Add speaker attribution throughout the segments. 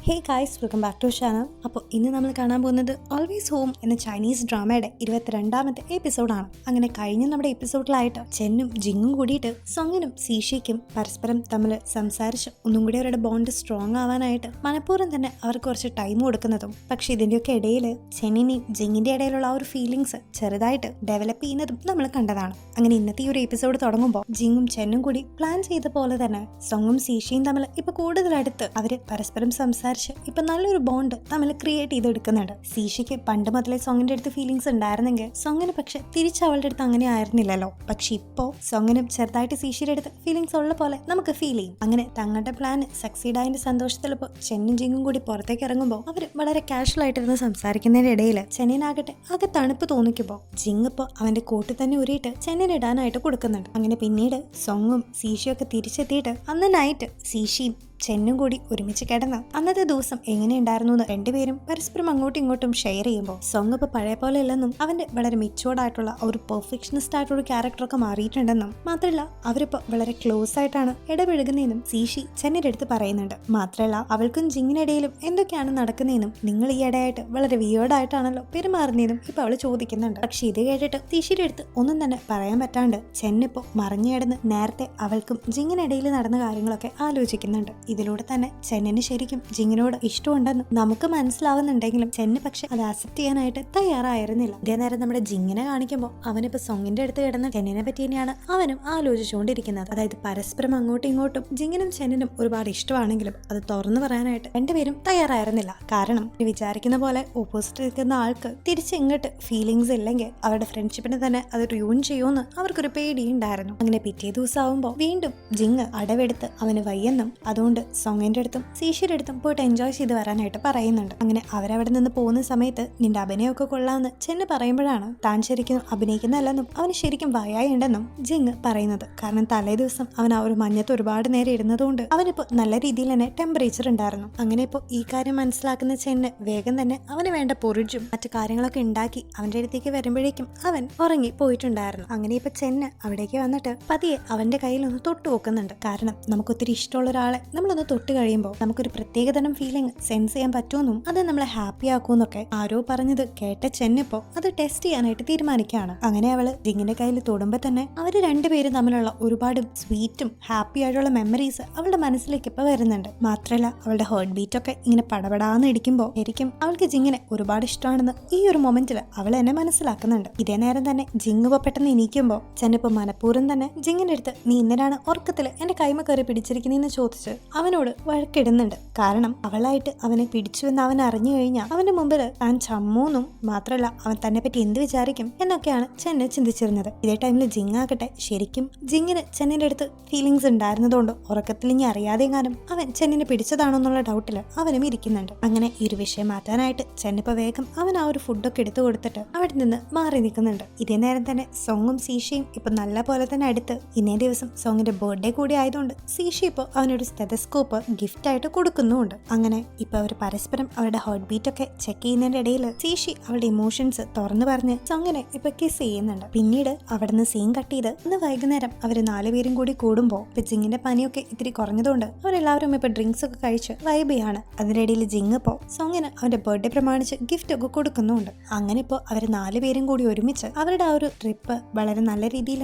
Speaker 1: Hey guys, welcome back to channel. അപ്പോൾ ഇന്ന് നമ്മൾ കാണാൻ പോകുന്നത് ഓൾവേസ് ഹോം എന്ന ചൈനീസ് ഡ്രാമയുടെ 22ാമത്തെ എപ്പിസോഡാണ്. അങ്ങനെ കഴിഞ്ഞ നമ്മുടെ എപ്പിസോഡിലായിട്ട് ചെന്നും ജിങ്ങും കൂടിയിട്ട് സോങ്ങിനും സീഷിക്കും പരസ്പരം തമ്മിൽ സംസാരിച്ച് ഒന്നും കൂടി അവരുടെ ബോണ്ട് സ്ട്രോങ് ആവാനായിട്ട് മനഃപൂർവ്വം തന്നെ അവർക്ക് കുറച്ച് ടൈം കൊടുക്കുന്നതും, പക്ഷെ ഇതിൻ്റെയൊക്കെ ഇടയിൽ ചെന്നിനെയും ജിങ്ങിൻ്റെ ഇടയിലുള്ള ആ ഒരു ഫീലിങ്സ് ചെറുതായിട്ട് ഡെവലപ്പ് ചെയ്യുന്നതും നമ്മൾ കണ്ടതാണ്. അങ്ങനെ ഇന്നത്തെ ഈ ഒരു എപ്പിസോഡ് തുടങ്ങുമ്പോൾ ജിങ്ങും ചെന്നും കൂടി പ്ലാൻ ചെയ്ത പോലെ തന്നെ സോങ്ങും സീഷിയും തമ്മിൽ ഇപ്പൊ കൂടുതലടുത്ത് അവര് പരസ്പരം സംസാരിച്ച് ഇപ്പൊ നല്ലൊരു ബോണ്ട് തമ്മിൽ ക്രിയേറ്റ് ചെയ്തെടുക്കുന്നുണ്ട്. സീഷിക്ക് പണ്ട് മുതലേ സോങ്ങിന്റെ അടുത്ത് ഫീലിങ്സ് ഉണ്ടായിരുന്നെങ്കിൽ സോങ്ങിന് പക്ഷെ തിരിച്ച് അവളുടെ അടുത്ത് അങ്ങനെ ആയിരുന്നില്ലല്ലോ. പക്ഷെ ഇപ്പോ സോങ്ങിനും ചെറുതായിട്ട് സീഷിയുടെ അടുത്ത് ഫീലിങ്സ് ഉള്ള പോലെ നമുക്ക് ഫീൽ ചെയ്യും. അങ്ങനെ തങ്ങളുടെ പ്ലാൻ സക്സീഡ് ആയതിന്റെ സന്തോഷത്തിൽ ഇപ്പോൾ ചെന്നും ജിങ്ങും കൂടി പുറത്തേക്ക് ഇറങ്ങുമ്പോൾ അവർ വളരെ കാഷ്വൽ ആയിട്ടിരുന്ന് സംസാരിക്കുന്നതിന്റെ ഇടയിൽ ചെന്നിനാകട്ടെ ആകെ തണുപ്പ് തോന്നിക്കുമ്പോൾ ജിങ് ഇപ്പോൾ അവന്റെ കോട്ട് തന്നെ ഉരിയിട്ട് ചെന്നിനിടാനായിട്ട് കൊടുക്കുന്നുണ്ട്. അങ്ങനെ പിന്നീട് സോങ്ങും സീഷിയും ഒക്കെ തിരിച്ചെത്തിയിട്ട് അന്ന് നൈറ്റ് സീഷിയും ചെന്നും കൂടി ഒരുമിച്ച് കിടന്ന് അന്നത്തെ ദിവസം എങ്ങനെയുണ്ടായിരുന്നു എന്ന് രണ്ടുപേരും പരസ്പരം അങ്ങോട്ടും ഇങ്ങോട്ടും ഷെയർ ചെയ്യുമ്പോൾ സോങ് ഇപ്പൊ പഴയ പോലെ അല്ലെന്നും അവന്റെ വളരെ മെച്ചുവേർഡ് ആയിട്ടുള്ള ഒരു പെർഫെക്ഷനിസ്റ്റ് ആയിട്ടുള്ള ക്യാരക്ടറൊക്കെ മാറിയിട്ടുണ്ടെന്നും മാത്രമല്ല അവരിപ്പോ വളരെ ക്ലോസ് ആയിട്ടാണ് ഇടപെഴുകുന്നതെന്നും സീഷി ചെന്നിന്റെ അടുത്ത് പറയുന്നുണ്ട്. മാത്രമല്ല അവൾക്കും ജിങ്ങിനിടയിലും എന്തൊക്കെയാണ് നടക്കുന്നതെന്നും നിങ്ങൾ ഈ ഇടയായിട്ട് വളരെ വിയേർഡായിട്ടാണല്ലോ പെരുമാറുന്നതെന്നും ഇപ്പൊ അവള് ചോദിക്കുന്നുണ്ട്. പക്ഷെ ഇത് കേട്ടിട്ട് സീഷിയുടെ അടുത്ത് ഒന്നും തന്നെ പറയാൻ പറ്റാണ്ട് ചെന്നിപ്പോ മറിഞ്ഞു കിടന്ന് നേരത്തെ അവൾക്കും ജിങ്ങിനിടയിൽ നടന്ന കാര്യങ്ങളൊക്കെ ആലോചിക്കുന്നുണ്ട്. ഇതിലൂടെ തന്നെ ചെന്നിന് ശരിക്കും ജിങ്ങിനോട് ഇഷ്ടമുണ്ടെന്ന് നമുക്ക് മനസ്സിലാവുന്നുണ്ടെങ്കിലും ചെന്ന് പക്ഷെ അത് അക്സെപ്റ്റ് ചെയ്യാനായിട്ട് തയ്യാറായിരുന്നില്ല. ഇതേ നേരം നമ്മുടെ ജിങ്ങിനെ കാണിക്കുമ്പോൾ അവനിപ്പോ സോങ്ങിന്റെ അടുത്ത് കിടന്ന് ചെന്നിനെ പറ്റി തന്നെയാണ് അവനും ആലോചിച്ചുകൊണ്ടിരിക്കുന്നത്. അതായത് പരസ്പരം അങ്ങോട്ടും ഇങ്ങോട്ടും ജിങ്ങിനും ചെന്നിനും ഒരുപാട് ഇഷ്ടമാണെങ്കിലും അത് തുറന്നു പറയാനായിട്ട് രണ്ടുപേരും തയ്യാറായിരുന്നില്ല. കാരണം വിചാരിക്കുന്ന പോലെ ഓപ്പോസിറ്റ് നിൽക്കുന്ന ആൾക്ക് തിരിച്ച് ഇങ്ങോട്ട് ഫീലിങ്സ് ഇല്ലെങ്കിൽ അവരുടെ ഫ്രണ്ട്ഷിപ്പിനെ തന്നെ അത് ട്യൂൺ ചെയ്യുമെന്ന് അവർക്കൊരു പേടിയുണ്ടായിരുന്നു. അങ്ങനെ പിറ്റേ ദിവസം ആവുമ്പോൾ വീണ്ടും ജിങ് അടവെടുത്ത് അവന് വയ്യെന്നും അതുകൊണ്ട് സോങ്ങിന്റെ അടുത്തും സീഷിയുടെ അടുത്തും പോയിട്ട് എൻജോയ് ചെയ്ത് വരാനായിട്ട് പറയുന്നുണ്ട്. അങ്ങനെ അവരവിടെ നിന്ന് പോകുന്ന സമയത്ത് നിന്റെ അഭിനയമൊക്കെ കൊള്ളാമെന്ന് ചെന്ന് പറയുമ്പോഴാണ് താൻ ശരിക്കും അഭിനയിക്കുന്നതല്ലെന്നും അവന് ശരിക്കും വയ്യായി ഉണ്ടെന്നും ജിങ് പറയുന്നത്. കാരണം തലേ ദിവസം അവൻ ആ ഒരു മഞ്ഞത്ത് ഒരുപാട് നേരം ഇരുന്നതുകൊണ്ട് അവനിപ്പോ നല്ല രീതിയിൽ തന്നെ ടെമ്പറേച്ചർ ഉണ്ടായിരുന്നു. അങ്ങനെ ഇപ്പോൾ ഈ കാര്യം മനസ്സിലാക്കുന്ന ചെന്ന് വേഗം തന്നെ അവന് വേണ്ട പൊറിജും മറ്റു കാര്യങ്ങളൊക്കെ ഉണ്ടാക്കി അവന്റെ അടുത്തേക്ക് വരുമ്പോഴേക്കും അവൻ ഉറങ്ങി പോയിട്ടുണ്ടായിരുന്നു. അങ്ങനെ ഇപ്പൊ ചെന്ന് അവിടേക്ക് വന്നിട്ട് പതിയെ അവന്റെ കയ്യിലൊന്ന് തൊട്ടു നോക്കുന്നുണ്ട്. കാരണം നമുക്കൊത്തിരി ഇഷ്ടമുള്ള ഒരാളെ നമ്മളൊന്ന് തൊട്ട് കഴിയുമ്പോൾ നമുക്കൊരു പ്രത്യേകതരം ഫീലിംഗ് സെൻസ് ചെയ്യാൻ പറ്റുമെന്നും അത് നമ്മളെ ഹാപ്പി ആക്കുമെന്നൊക്കെ ആരോ പറഞ്ഞത് കേട്ട ചെന്നിപ്പോ അത് ടെസ്റ്റ് ചെയ്യാനായിട്ട് തീരുമാനിക്കുകയാണ്. അങ്ങനെ അവള് ജിങ്ങിന്റെ കയ്യിൽ തൊടുമ്പോ തന്നെ അവര് രണ്ടുപേരും തമ്മിലുള്ള ഒരുപാട് സ്വീറ്റും ഹാപ്പി ആയിട്ടുള്ള മെമ്മറീസ് അവളുടെ മനസ്സിലേക്ക് ഇപ്പൊ വരുന്നുണ്ട്. മാത്രമല്ല അവളുടെ ഹേർട്ട് ബീറ്റ് ഒക്കെ ഇങ്ങനെ പടപടാന്ന് ഇടിക്കുമ്പോൾ ശരിക്കും അവൾക്ക് ജിങ്ങിനെ ഒരുപാട് ഇഷ്ടമാണെന്ന് ഈ ഒരു മൊമെന്റിൽ അവൾ എന്നെ മനസ്സിലാക്കുന്നുണ്ട്. ഇതേ നേരം തന്നെ ജിങ് ഇപ്പൊ പെട്ടെന്ന് എണീക്കുമ്പോൾ ചെന്നിപ്പോ മനഃപൂർവ്വം തന്നെ ജിങ്ങിന്റെ അടുത്ത് നീ ഇന്നലാണ് ഉറക്കത്തില് എന്റെ കൈമ കയറി പിടിച്ചിരിക്കുന്നതെന്ന് ചോദിച്ച് അവനോട് വഴക്കിടുന്നുണ്ട്. കാരണം അവളായിട്ട് അവനെ പിടിച്ചുവെന്ന് അവൻ അറിഞ്ഞു കഴിഞ്ഞാൽ അവന്റെ മുമ്പിൽ താൻ ചമ്മൂന്നും മാത്രമല്ല അവൻ തന്നെ പറ്റി എന്ത് വിചാരിക്കും എന്നൊക്കെയാണ് ചെന്ന് ചിന്തിച്ചിരുന്നത്. ഇതേ ടൈമിൽ ജിങ് ആകട്ടെ ശരിക്കും ജിങ്ങിന് ചെന്നിന്റെ അടുത്ത് ഫീലിങ്സ് ഉണ്ടായിരുന്നതുകൊണ്ട് ഉറക്കത്തിൽ ഇനി അറിയാതെങ്ങാനും അവൻ ചെന്നിനെ പിടിച്ചതാണോ എന്നുള്ള ഡൗട്ടിൽ അവനും ഇരിക്കുന്നുണ്ട്. അങ്ങനെ ഈ ഒരു വിഷയം മാറ്റാനായിട്ട് ചെന്നിപ്പോ വേഗം അവൻ ആ ഒരു ഫുഡൊക്കെ എടുത്തു കൊടുത്തിട്ട് അവിടെ നിന്ന് മാറി നിൽക്കുന്നുണ്ട്. ഇതേ നേരം തന്നെ സോങ്ങും സീഷയും ഇപ്പൊ നല്ല പോലെ തന്നെ അടുത്ത് ഇന്നേ ദിവസം സോങ്ങിന്റെ ബർത്ത്ഡേ കൂടി ആയതുകൊണ്ട് സീഷി ഇപ്പോൾ അവനൊരു സ്റ്റെതസ്കോപ്പ് ഗിഫ്റ്റ് ആയിട്ട് കൊടുക്കുന്നുമുണ്ട്. അങ്ങനെ ഇപ്പൊ അവർ പരസ്പരം അവരുടെ ഹാർട്ട് ബീറ്റ് ഒക്കെ ചെക്ക് ചെയ്യുന്നതിന്റെ ഇടയിൽ സീഷി അവളുടെ ഇമോഷൻസ് തുറന്നു പറഞ്ഞ് സോങ്ങിനെ ഇപ്പൊ കിസ് ചെയ്യുന്നുണ്ട്. പിന്നീട് അവിടെ നിന്ന് സീൻ കട്ട് ചെയ്ത് ഇന്ന് വൈകുന്നേരം അവര് 4 പേരും കൂടി കൂടുമ്പോൾ ഇപ്പൊ ജിങ്ങിന്റെ പനിയൊക്കെ ഇത്തിരി കുറഞ്ഞതുകൊണ്ട് അവരെല്ലാവരും ഇപ്പൊ ഡ്രിങ്ക്സ് ഒക്കെ കഴിച്ച് വൈബ് ചെയ്യാണ്. അതിനിടയിൽ ജിങ് ഇപ്പോ സോങ്ങിന് അവന്റെ ബർത്ത്ഡേ പ്രമാണിച്ച് ഗിഫ്റ്റ് ഒക്കെ കൊടുക്കുന്നുണ്ട്. അങ്ങനെ ഇപ്പോ അവര് 4 പേരും കൂടി ഒരുമിച്ച് അവരുടെ ആ ഒരു ട്രിപ്പ് വളരെ നല്ല രീതിയിൽ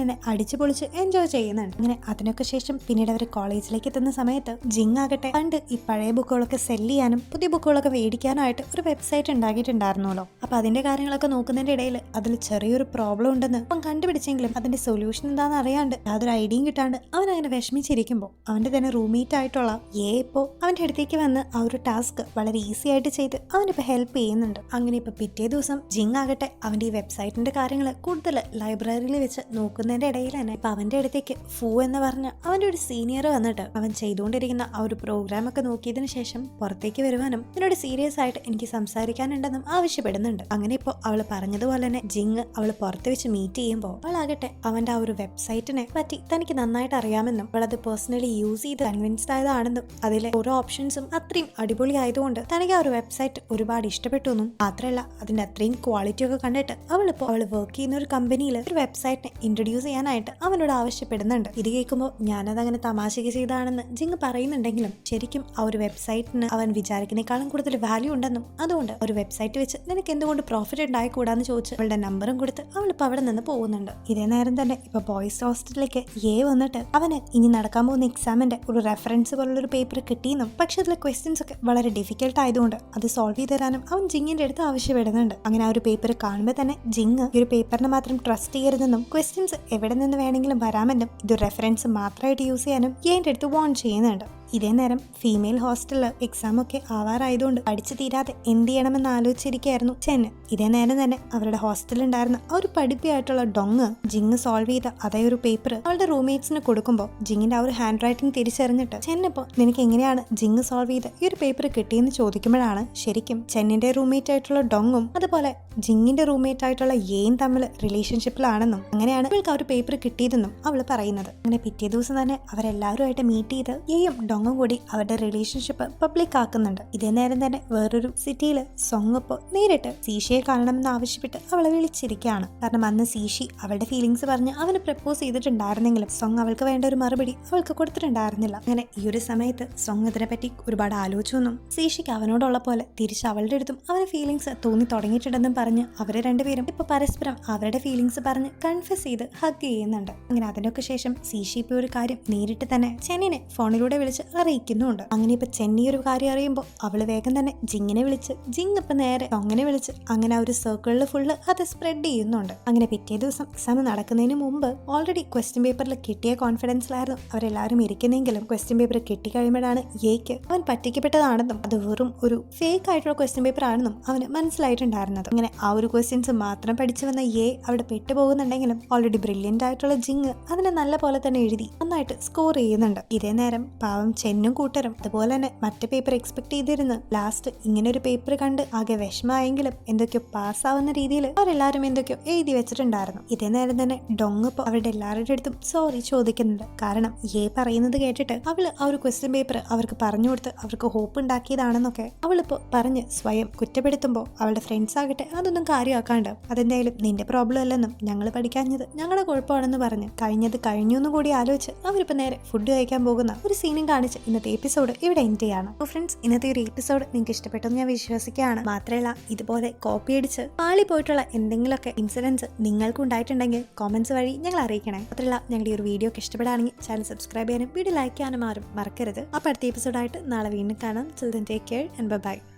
Speaker 1: തന്നെ അടിച്ചു പൊളിച്ച് എൻജോയ് ചെയ്യുന്നുണ്ട്. അങ്ങനെ അതിനൊക്കെ ശേഷം പിന്നീട് അവർ കോളേജിലേക്ക് എത്തുന്ന സമയത്ത് ജിങ് ആകട്ടെ പണ്ട് ഈ പഴയ ബുക്കുകളൊക്കെ സെല് ചെയ്യാനും പുതിയ ബുക്കുകളൊക്കെ മേടിക്കാനായിട്ട് ഒരു വെബ്സൈറ്റ് ഉണ്ടാക്കിയിട്ടുണ്ടായിരുന്നല്ലോ. അപ്പൊ അതിന്റെ കാര്യങ്ങളൊക്കെ നോക്കുന്നതിന്റെ ഇടയിൽ അതിൽ ചെറിയൊരു പ്രോബ്ലം ഉണ്ടെന്ന് അവൻ കണ്ടുപിടിച്ചെങ്കിലും അതിന്റെ സൊല്യൂഷൻ എന്താണെന്ന് അറിയാണ്ട് യാതൊരു ഐഡിയയും കിട്ടാണ്ട് അവൻ അങ്ങനെ വിഷമിച്ചിരിക്കുമ്പോൾ അവന്റെ തന്നെ റൂംമേറ്റ് ആയിട്ടുള്ള ഇപ്പോ അവന്റെ അടുത്തേക്ക് വന്ന് ആ ഒരു ടാസ്ക് വളരെ ഈസി ആയിട്ട് ചെയ്ത് അവനിപ്പോ ഹെൽപ്പ് ചെയ്യുന്നുണ്ട്. അങ്ങനെ ഇപ്പൊ പിറ്റേ ദിവസം ജിങ് ആകട്ടെ അവന്റെ ഈ വെബ്സൈറ്റിന്റെ കാര്യങ്ങൾ കൂടുതൽ ലൈബ്രറിയിൽ വെച്ച് നോക്കുന്നതിന്റെ ഇടയിൽ തന്നെ ഇപ്പൊ അവന്റെ അടുത്തേക്ക് ഫൂ എന്ന് പറഞ്ഞ അവന്റെ ഒരു സീനിയർ വന്നിട്ട് അവൻ ചെയ്തുകൊണ്ടിരിക്കുന്ന ആ ഒരു പ്രോഗ്രാം ഒക്കെ നോക്കിയതിനു ശേഷം പുറത്തേക്ക് വരുവാനും എന്നോട് സീരിയസ് ആയിട്ട് എനിക്ക് സംസാരിക്കാനുണ്ടെന്നും ആവശ്യപ്പെടുന്നുണ്ട്. അങ്ങനെ ഇപ്പോൾ അവള് പറഞ്ഞതുപോലെ തന്നെ ജിങ് അവള് പുറത്ത് വെച്ച് മീറ്റ് ചെയ്യുമ്പോൾ അവളാകട്ടെ അവന്റെ ആ ഒരു വെബ്സൈറ്റിനെ പറ്റി തനിക്ക് നന്നായിട്ട് അറിയാമെന്നും അവളത് പേഴ്സണലി യൂസ് ചെയ്ത് കൺവിൻസ്ഡ് ആയതാണെന്നും അതിലെ ഓരോ ഓപ്ഷൻസും അത്രയും അടിപൊളി ആയതുകൊണ്ട് തനിക്ക് ആ ഒരു വെബ്സൈറ്റ് ഒരുപാട് ഇഷ്ടപ്പെട്ടു എന്നും മാത്രമല്ല അതിന്റെ അത്രയും ക്വാളിറ്റി ഒക്കെ കണ്ടിട്ട് അവളിപ്പോ അവള് വർക്ക് ചെയ്യുന്ന ഒരു കമ്പനിയിൽ ഒരു വെബ്സൈറ്റിനെ ഇൻട്രൊഡ്യൂസ് ചെയ്യാനായിട്ട് അവനോട് ആവശ്യപ്പെടുന്നുണ്ട്. ഇത് കേൾക്കുമ്പോൾ ഞാനത് അങ്ങനെ തമാശക്ക് ചെയ്തതാണെന്ന് ജിങ് പറയുന്നു. പറയുന്നുണ്ടെങ്കിലും ശരിക്കും ആ ഒരു വെബ്സൈറ്റിന് അവൻ വിചാരിക്കുന്നേക്കാളും കൂടുതൽ വാല്യൂ ഉണ്ടെന്നും അതുകൊണ്ട് ഒരു വെബ്സൈറ്റ് വെച്ച് നിനക്ക് എന്തുകൊണ്ട് പ്രോഫിറ്റ് ഉണ്ടായിക്കൂടാന്ന് ചോദിച്ച് അവളുടെ നമ്പറും കൊടുത്ത് അവളിപ്പോൾ അവിടെ നിന്ന് പോകുന്നുണ്ട്. ഇതേ നേരം തന്നെ ഇപ്പൊ ബോയ്സ് ഹോസ്റ്റലിലേക്ക് വന്നിട്ട് അവന് ഇനി നടക്കാൻ പോകുന്ന എക്സാമിന്റെ ഒരു റെഫറൻസ് പോലുള്ള ഒരു പേപ്പർ കിട്ടിയെന്നും പക്ഷെ അതിലെ ക്വസ്റ്റ്യൻസ് ഒക്കെ വളരെ ഡിഫിക്കൽട്ട് ആയതുകൊണ്ട് അത് സോൾവ് ചെയ്ത് തരാനും അവൻ ജിങ്ങിന്റെ അടുത്ത് ആവശ്യപ്പെടുന്നുണ്ട്. അങ്ങനെ ആ ഒരു പേപ്പർ കാണുമ്പോൾ തന്നെ ജിങ് ഈ ഒരു പേപ്പറിനെ മാത്രം ട്രസ്റ്റ് ചെയ്യരുതെന്നും ക്വസ്റ്റ്യൻസ് എവിടെ നിന്ന് വേണമെങ്കിലും വരാമെന്നും ഇത് റെഫറൻസ് മാത്രമായിട്ട് യൂസ് ചെയ്യാനും എന്റെ അടുത്ത് വാൺ ചെയ്യുന്നുണ്ട്. ഇതേ നേരം ഫീമെയിൽ ഹോസ്റ്റലിൽ എക്സാം ഒക്കെ ആവാറായതുകൊണ്ട് പഠിച്ചു തീരാതെ എന്ത് ചെയ്യണമെന്ന് ആലോചിച്ചിരിക്കുകയായിരുന്നു ചെന്ന്. ഇതേ നേരം തന്നെ അവരുടെ ഹോസ്റ്റലിൽ ഉണ്ടായിരുന്ന ആ ഒരു പഠിപ്പിയായിട്ടുള്ള ഡൊങ് ജിങ് സോൾവ് ചെയ്ത അതേ ഒരു പേപ്പർ അവളുടെ റൂംമേറ്റ്സിന് കൊടുക്കുമ്പോൾ ജിങ്ങിന്റെ ആ ഒരു ഹാൻഡ് റൈറ്റിംഗ് തിരിച്ചറിഞ്ഞിട്ട് ചെന്നിപ്പോൾ നിനക്ക് എങ്ങനെയാണ് ജിങ് സോൾവ് ചെയ്ത് ഈ ഒരു പേപ്പർ കിട്ടിയെന്ന് ചോദിക്കുമ്പോഴാണ് ശരിക്കും ചെന്നിന്റെ റൂംമേറ്റ് ആയിട്ടുള്ള ഡൊങ്ങും അതുപോലെ ജിങ്ങിന്റെ റൂംമേറ്റ് ആയിട്ടുള്ള യേയും തമ്മിൽ റിലേഷൻഷിപ്പിലാണെന്നും അങ്ങനെയാണ് അവൾക്ക് ആ ഒരു പേപ്പർ കിട്ടിയതെന്നും അവൾ പറയുന്നത്. അങ്ങനെ പിറ്റേ ദിവസം തന്നെ അവരെല്ലാവരുമായിട്ട് മീറ്റ് ചെയ്ത് യേയും ഡൊങ്ങും കൂടി അവരുടെ റിലേഷൻഷിപ്പ് പബ്ലിക് ആക്കുന്നുണ്ട്. ഇതേ നേരം തന്നെ വേറൊരു സിറ്റിയിൽ സോങ് ഇപ്പോൾ നേരിട്ട് സീഷയെ കാണണമെന്ന് ആവശ്യപ്പെട്ട് അവളെ വിളിച്ചിരിക്കുകയാണ്. കാരണം അന്ന് സീഷി അവളുടെ ഫീലിങ്സ് പറഞ്ഞ് അവന് പ്രപ്പോസ് ചെയ്തിട്ടുണ്ടായിരുന്നെങ്കിലും സോങ് അവൾക്ക് വേണ്ട ഒരു മറുപടി അവൾക്ക് കൊടുത്തിട്ടുണ്ടായിരുന്നില്ല. അങ്ങനെ ഈ ഒരു സമയത്ത് സോങ് ഇതിനെ പറ്റി ഒരുപാട് ആലോചിച്ചൊന്നും സീഷിക്ക് അവനോടുള്ള പോലെ തിരിച്ച് അവളുടെ അടുത്തും അവന് ഫീലിങ്സ് തോന്നി തുടങ്ങിയിട്ടുണ്ടെന്നും പറഞ്ഞ് അവര് രണ്ടുപേരും ഇപ്പൊ പരസ്പരം അവരുടെ ഫീലിങ്സ് പറഞ്ഞ് കൺഫ്യൂസ് ചെയ്ത് ഹഗ് ചെയ്യുന്നുണ്ട്. അങ്ങനെ അതിനൊക്കെ ശേഷം സീഷി ഇപ്പൊ ഒരു കാര്യം നേരിട്ട് തന്നെ ചെന്നിനെ ഫോണിലൂടെ വിളിച്ച് അറിയിക്കുന്നുണ്ട്. അങ്ങനെ ഇപ്പൊ ചെന്നി ഒരു കാര്യം അറിയുമ്പോൾ അവള് വേഗം തന്നെ ജിങ്ങിനെ വിളിച്ച് ജിങ് ഇപ്പൊ നേരെ സോങ്ങിനെ വിളിച്ച് അങ്ങനെ ആ ഒരു സർക്കിളിൽ ഫുള്ള് അത് സ്പ്രെഡ് ചെയ്യുന്നുണ്ട്. അങ്ങനെ പിറ്റേ ദിവസം എക്സാം നടക്കുന്നതിന് മുമ്പ് ഓൾറെഡി ക്വസ്റ്റ്യൻ പേപ്പറിൽ കിട്ടിയ കോൺഫിഡൻസിലായിരുന്നു അവരെല്ലാവരും ഇരിക്കുന്നെങ്കിലും ക്വസ്റ്റ്യൻ പേപ്പർ കിട്ടിക്കഴിയുമ്പോഴാണ് യേക്ക് അവൻ പറ്റിക്കപ്പെട്ടതാണെന്നും അത് വെറും ഒരു ഫേക്ക് ആയിട്ടുള്ള ക്വസ്റ്റ്യൻ പേപ്പർ ആണെന്നും അവന് മനസ്സിലായിട്ടുണ്ടായിരുന്നത്. അങ്ങനെ ആ ഒരു ക്വസ്റ്റ്യൻസ് മാത്രം പഠിച്ചു വന്ന അവിടെ പെട്ടുപോകുന്നുണ്ടെങ്കിലും ഓൾറെഡി ബ്രില്യന്റ് ആയിട്ടുള്ള ജിങ് അതിനെ നല്ല പോലെ തന്നെ എഴുതി നന്നായിട്ട് സ്കോർ ചെയ്യുന്നുണ്ട്. ഇതേ നേരം പാവം ചെന്നും കൂട്ടരും അതുപോലെ തന്നെ മറ്റു പേപ്പർ എക്സ്പെക്ട് ചെയ്തിരുന്നു ലാസ്റ്റ് ഇങ്ങനെ ഒരു പേപ്പർ കണ്ട് ആകെ വിഷമമായെങ്കിലും എന്തൊക്കെയോ പാസ്സാവുന്ന രീതിയിൽ അവരെല്ലാവരും എന്തൊക്കെയോ എഴുതി വെച്ചിട്ടുണ്ടായിരുന്നു. ഇതേ നേരം തന്നെ ഡൊങ് ഇപ്പോൾ അവരുടെ എല്ലാവരുടെ അടുത്തും സോറി ചോദിക്കുന്നുണ്ട്. കാരണം പറയുന്നത് കേട്ടിട്ട് അവള് ആ ഒരു ക്വസ്റ്റ്യൻ പേപ്പർ അവർക്ക് പറഞ്ഞു കൊടുത്ത് അവർക്ക് ഹോപ്പ് ഉണ്ടാക്കിയതാണെന്നൊക്കെ അവളിപ്പോൾ പറഞ്ഞ് സ്വയം കുറ്റപ്പെടുത്തുമ്പോൾ അവളുടെ ഫ്രണ്ട്സ് ആകട്ടെ അതൊന്നും കാര്യമാക്കാണ്ട് അതെന്തായാലും നിന്റെ പ്രോബ്ലം അല്ലെന്നും ഞങ്ങൾ പഠിക്കാഞ്ഞത് ഞങ്ങളുടെ കുഴപ്പമാണെന്ന് പറഞ്ഞ് കഴിഞ്ഞത് കഴിഞ്ഞു എന്നും കൂടി ആലോചിച്ച് അവരിപ്പോൾ നേരെ ഫുഡ് കഴിക്കാൻ പോകുന്ന ഒരു സീനും കാണിച്ച് ഇന്നത്തെ എപ്പിസോഡ് ഇവിടെ എൻഡ് ചെയ്യാണ്. അപ്പോൾ ഫ്രണ്ട്സ് ഇന്നത്തെ ഒരു എപ്പിസോഡ് നിങ്ങൾക്ക് ഇഷ്ടപ്പെട്ടെന്ന് ഞാൻ വിശ്വസിക്കുകയാണ്. മാത്രമല്ല ഇതുപോലെ കോപ്പി അടിച്ച് പാളി പോയിട്ടുള്ള എന്തെങ്കിലുമൊക്കെ ഇൻസിഡൻസ് നിങ്ങൾക്ക് ഉണ്ടായിട്ടുണ്ടെങ്കിൽ കോമന്റ്സ് വഴി ഞങ്ങൾ അറിയിക്കണേ. മാത്രമല്ല ഞങ്ങളുടെ ഈ ഒരു വീഡിയോ ഒക്കെ ഇഷ്ടപ്പെടുകയാണെങ്കിൽ ചാനൽ സബ്സ്ക്രൈബ് ചെയ്യാനും വീഡിയോ ലൈക്ക് ചെയ്യാനും ആരും മറക്കരുത്. അപ്പോൾ അടുത്ത എപ്പിസോഡായിട്ട് നാളെ വീണ്ടും കാണാം. Till then, take care and bye bye.